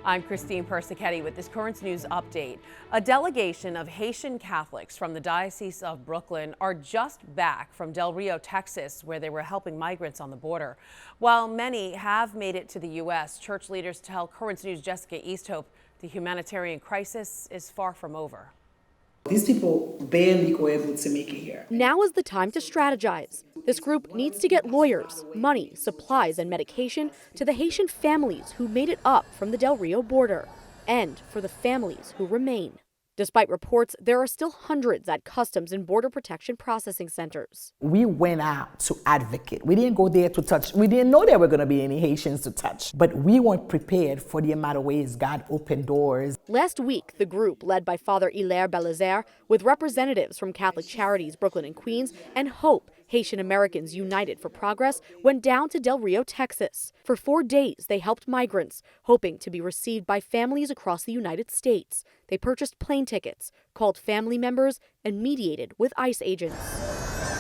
I'm Christine Persichetti with this current news update. A delegation of Haitian Catholics from the Diocese of Brooklyn are just back from Del Rio, Texas, where they were helping migrants on the border. While many have made it to the U.S., church leaders tell Currents News' Jessica Easthope the humanitarian crisis is far from over. These people barely were able to make it here. Now is the time to strategize. This group needs to get lawyers, money, supplies, and medication to the Haitian families who made it up from the Del Rio border, and for the families who remain. Despite reports, there are still hundreds at Customs and Border Protection processing centers. We went out to advocate. We didn't go there to touch. We didn't know there were going to be any Haitians to touch. But we weren't prepared for the amount of ways God opened doors. Last week, the group, led by Father Hilaire Belizaire, with representatives from Catholic Charities Brooklyn and Queens, and Hope, Haitian Americans United for Progress, went down to Del Rio, Texas. For 4 days, they helped migrants, hoping to be received by families across the United States. They purchased plane tickets, called family members, and mediated with ICE agents.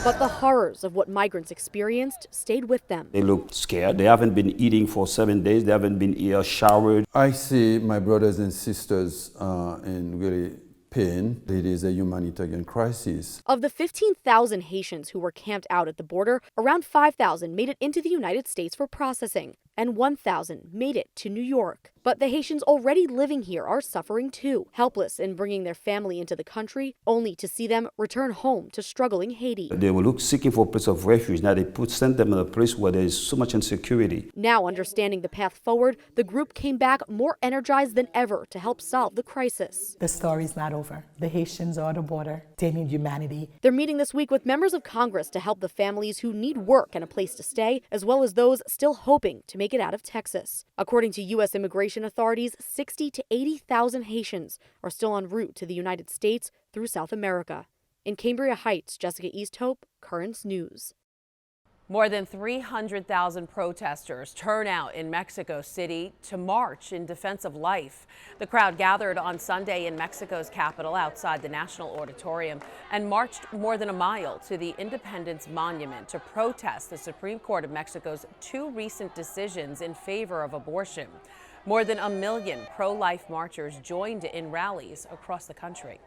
But the horrors of what migrants experienced stayed with them. They look scared. They haven't been eating for 7 days. They haven't been showered. I see my brothers and sisters in really pain. It is a humanitarian crisis. Of the 15,000 Haitians who were camped out at the border, around 5,000 made it into the United States for processing, and 1,000 made it to New York. But the Haitians already living here are suffering too, helpless in bringing their family into the country, only to see them return home to struggling Haiti. They were seeking for a place of refuge. Now they send them in a place where there is so much insecurity. Now, understanding the path forward, the group came back more energized than ever to help solve the crisis. The story's not over. The Haitians are at the border. They need humanity. They're meeting this week with members of Congress to help the families who need work and a place to stay, as well as those still hoping to make it out of Texas. According to U.S. immigration authorities, 60,000 to 80,000 Haitians are still en route to the United States through South America. In Cambria Heights, Jessica Easthope, Currents News. More than 300,000 protesters turn out in Mexico City to march in defense of life. The crowd gathered on Sunday in Mexico's capital outside the National Auditorium and marched more than a mile to the Independence Monument to protest the Supreme Court of Mexico's 2 recent decisions in favor of abortion. More than 1 million pro-life marchers joined in rallies across the country.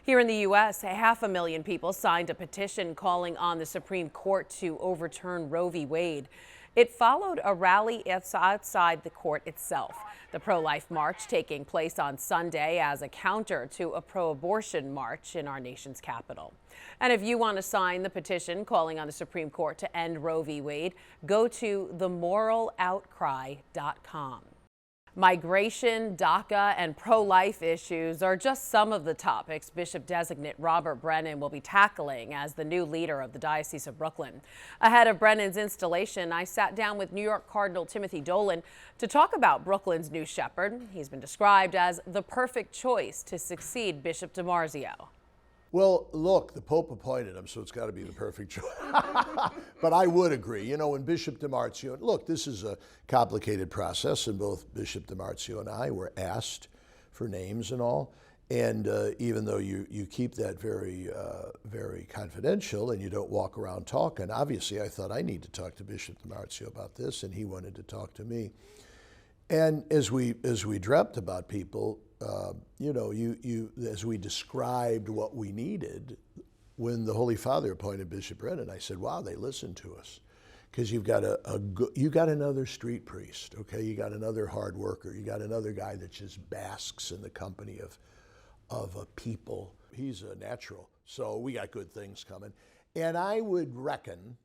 Here in the U.S., 500,000 people signed a petition calling on the Supreme Court to overturn Roe v. Wade. It followed a rally outside the court itself. The pro-life march taking place on Sunday as a counter to a pro-abortion march in our nation's capital. And if you want to sign the petition calling on the Supreme Court to end Roe v. Wade, go to themoraloutcry.com. Migration, DACA, and pro-life issues are just some of the topics Bishop-designate Robert Brennan will be tackling as the new leader of the Diocese of Brooklyn. Ahead of Brennan's installation, I sat down with New York Cardinal Timothy Dolan to talk about Brooklyn's new shepherd. He's been described as the perfect choice to succeed Bishop DiMarzio. Well, look, the Pope appointed him, so it's got to be the perfect choice. But I would agree. You know, when Bishop DiMarzio, look, this is a complicated process, and both Bishop DiMarzio and I were asked for names and all. And even though you keep that very, very confidential and you don't walk around talking, obviously I thought I need to talk to Bishop DiMarzio about this, and he wanted to talk to me. And as we dreamt about people, you know, as we described what we needed, when the Holy Father appointed Bishop Brennan, I said, wow, they listened to us. Because you've got you got another street priest, okay? You got another hard worker. You got another guy that just basks in the company of a people. He's a natural, so we got good things coming. And I would reckon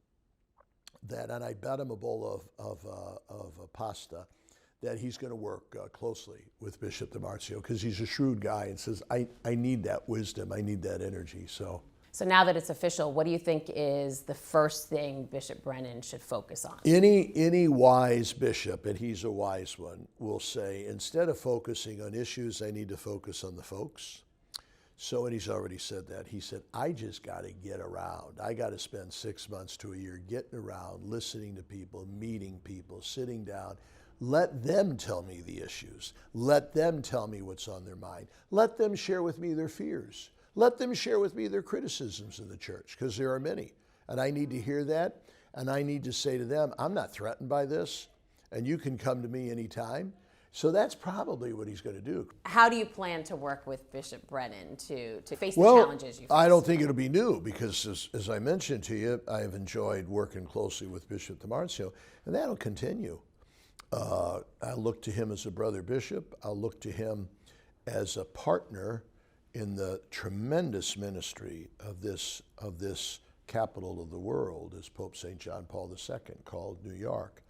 that, and I bet him a bowl of pasta, that he's going to work closely with Bishop DiMarzio because he's a shrewd guy and says, I need that wisdom, I need that energy. So now that it's official, what do you think is the first thing Bishop Brennan should focus on? Any wise bishop, and he's a wise one, will say, instead of focusing on issues, I need to focus on the folks. So, and he's already said that. He said, I just got to get around. I got to spend 6 months to a year getting around, listening to people, meeting people, sitting down. Let them tell me the issues. Let them tell me what's on their mind. Let them share with me their fears. Let them share with me their criticisms of the church, because there are many. And I need to hear that, and I need to say to them, I'm not threatened by this, and you can come to me anytime. So that's probably what he's going to do. How do you plan to work with Bishop Brennan to face the Well, challenges you face? I don't think it'll be new because, as I mentioned to you, I have enjoyed working closely with Bishop DiMarzio, and that'll continue. I look to him as a brother bishop. I'll look to him as a partner in the tremendous ministry of this capital of the world, as Pope St. John Paul II called New York.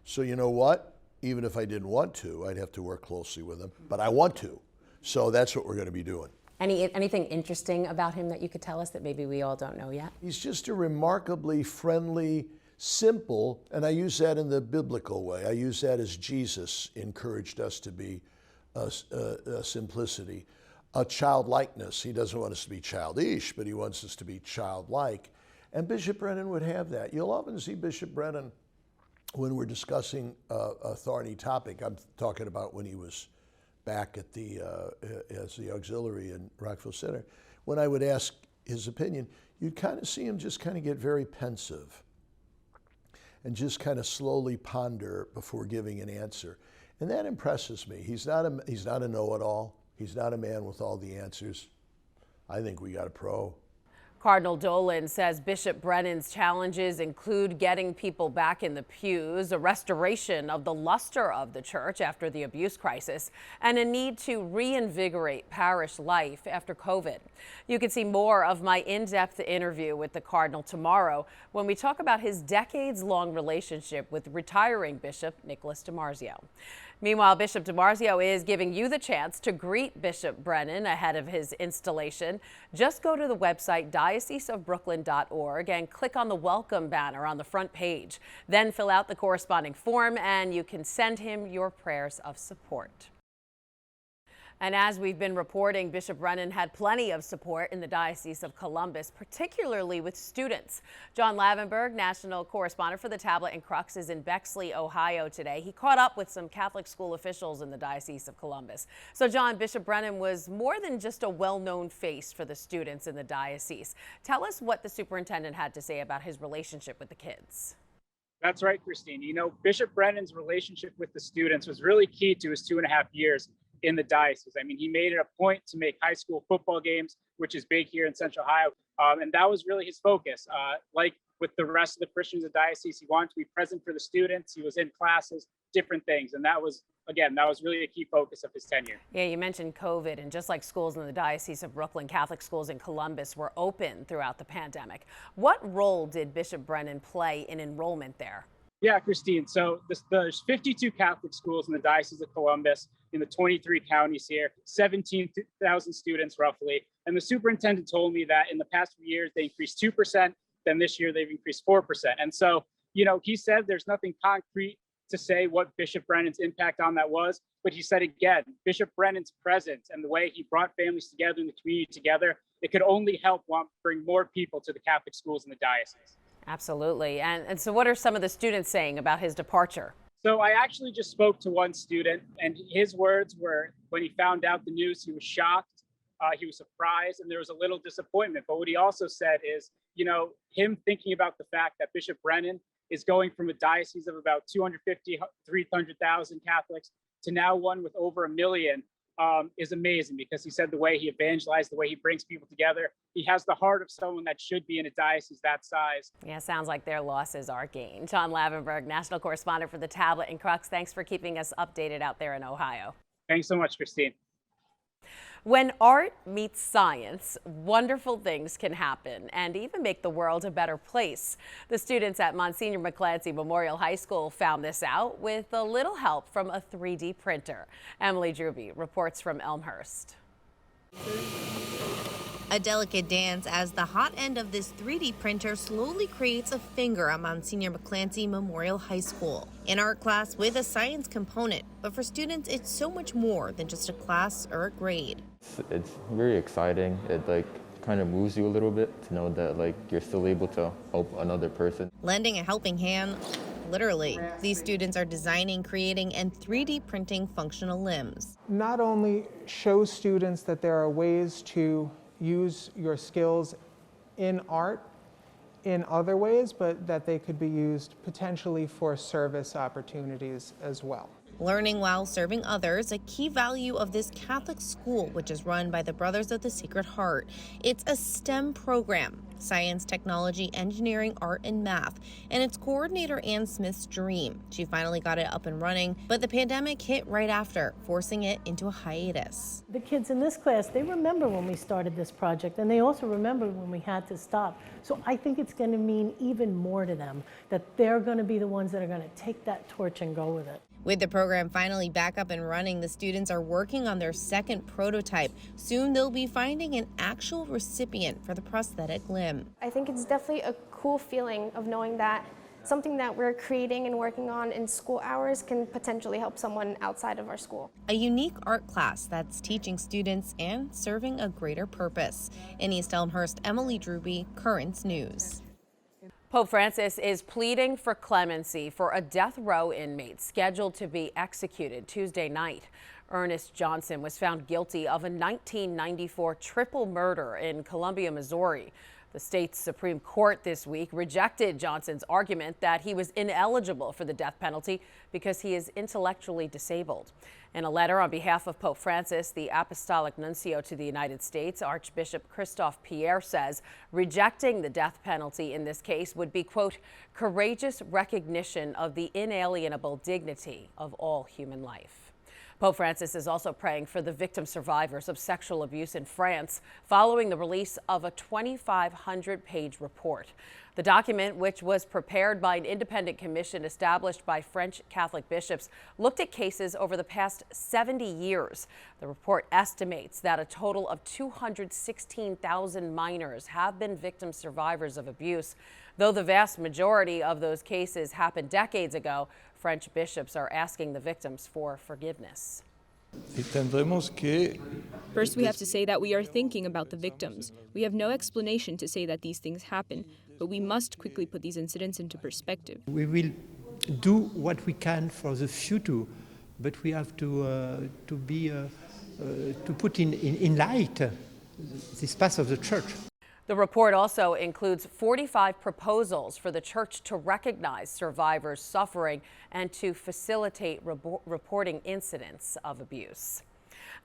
So you know what? Even if I didn't want to, I'd have to work closely with him, but I want to. So that's what we're going to be doing. Anything interesting about him that you could tell us that maybe we all don't know yet? He's just a remarkably friendly, simple, and I use that in the biblical way. I use that as Jesus encouraged us to be a simplicity, a childlikeness. He doesn't want us to be childish, but he wants us to be childlike. And Bishop Brennan would have that. You'll often see Bishop Brennan when we're discussing a thorny topic. I'm talking about when he was back at as the auxiliary in Rockville Center. When I would ask his opinion, you'd kind of see him just kind of get very pensive and just kind of slowly ponder before giving an answer. And that impresses me. He's not a know-it-all. He's not a man with all the answers. I think we got a pro. Cardinal Dolan says Bishop Brennan's challenges include getting people back in the pews, a restoration of the luster of the church after the abuse crisis, and a need to reinvigorate parish life after COVID. You can see more of my in-depth interview with the Cardinal tomorrow when we talk about his decades-long relationship with retiring Bishop Nicholas DiMarzio. Meanwhile, Bishop DiMarzio is giving you the chance to greet Bishop Brennan ahead of his installation. Just go to the website dioceseofbrooklyn.org and click on the welcome banner on the front page. Then fill out the corresponding form and you can send him your prayers of support. And as we've been reporting, Bishop Brennan had plenty of support in the Diocese of Columbus, particularly with students. John Lavenberg, national correspondent for the Tablet and Crux, is in Bexley, Ohio today. He caught up with some Catholic school officials in the Diocese of Columbus. So, John, Bishop Brennan was more than just a well-known face for the students in the diocese. Tell us what the superintendent had to say about his relationship with the kids. That's right, Christine. You know, Bishop Brennan's relationship with the students was really key to his 2.5 years in the diocese. I mean, he made it a point to make high school football games, which is big here in Central Ohio. And that was really his focus. Like with the rest of the Christians in the diocese, he wanted to be present for the students. He was in classes, different things. And that was really a key focus of his tenure. Yeah, you mentioned COVID, and just like schools in the Diocese of Brooklyn, Catholic schools in Columbus were open throughout the pandemic. What role did Bishop Brennan play in enrollment there? Yeah, Christine. So there's 52 Catholic schools in the Diocese of Columbus in the 23 counties here, 17,000 students roughly. And the superintendent told me that in the past few years, they increased 2%. Then this year, they've increased 4%. And so, you know, he said there's nothing concrete to say what Bishop Brennan's impact on that was. But he said again, Bishop Brennan's presence and the way he brought families together and the community together, it could only help bring more people to the Catholic schools in the diocese. Absolutely. And so what are some of the students saying about his departure? So I actually just spoke to one student, and his words were, when he found out the news, he was shocked, he was surprised, and there was a little disappointment. But what he also said is, you know, him thinking about the fact that Bishop Brennan is going from a diocese of about 250, 300,000 Catholics to now one with over 1 million is amazing, because he said the way he evangelized, the way he brings people together, he has the heart of someone that should be in a diocese that size. Yeah, sounds like their losses are gained. John Lavenberg, national correspondent for the Tablet and Crux, thanks for keeping us updated out there in Ohio. Thanks so much, Christine. When art meets science, wonderful things can happen and even make the world a better place. The students at Monsignor McClancy Memorial High School found this out with a little help from a 3D printer. Emily Druby reports from Elmhurst. A delicate dance as the hot end of this 3D printer slowly creates a finger at Monsignor McClancy Memorial High School. An art class with a science component, but for students it's so much more than just a class or a grade. It's very exciting. It kind of moves you a little bit to know that you're still able to help another person. Lending a helping hand, literally. These students are designing, creating, and 3D printing functional limbs. Not only show students that there are ways to use your skills in art in other ways, but that they could be used potentially for service opportunities as well. Learning while serving others, a key value of this Catholic school, which is run by the Brothers of the Sacred Heart. It's a STEM program: science, technology, engineering, art, and math. And it's coordinator Ann Smith's dream. She finally got it up and running, but the pandemic hit right after, forcing it into a hiatus. The kids in this class, they remember when we started this project, and they also remember when we had to stop. So I think it's going to mean even more to them, that they're going to be the ones that are going to take that torch and go with it. With the program finally back up and running, the students are working on their second prototype. Soon they'll be finding an actual recipient for the prosthetic limb. I think it's definitely a cool feeling of knowing that something that we're creating and working on in school hours can potentially help someone outside of our school. A unique art class that's teaching students and serving a greater purpose. In East Elmhurst, Emily Drewby, Currents News. Pope Francis is pleading for clemency for a death row inmate scheduled to be executed Tuesday night. Ernest Johnson was found guilty of a 1994 triple murder in Columbia, Missouri. The state's Supreme Court this week rejected Johnson's argument that he was ineligible for the death penalty because he is intellectually disabled. In a letter on behalf of Pope Francis, the Apostolic Nuncio to the United States, Archbishop Christophe Pierre, says rejecting the death penalty in this case would be, quote, courageous recognition of the inalienable dignity of all human life. Pope Francis is also praying for the victim survivors of sexual abuse in France following the release of a 2,500-page report. The document, which was prepared by an independent commission established by French Catholic bishops, looked at cases over the past 70 years. The report estimates that a total of 216,000 minors have been victim survivors of abuse. Though the vast majority of those cases happened decades ago, French bishops are asking the victims for forgiveness. First, we have to say that we are thinking about the victims. We have no explanation to say that these things happen, but we must quickly put these incidents into perspective. We will do what we can for the future, but we have to put in light this path of the Church. The report also includes 45 proposals for the Church to recognize survivors' suffering and to facilitate reporting incidents of abuse.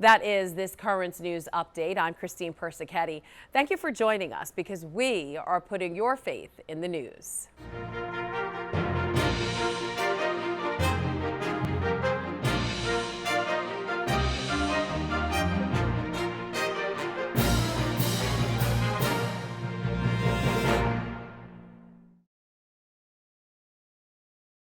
That is this Currents News update. I'm Christine Persichetti. Thank you for joining us because we are putting your faith in the news.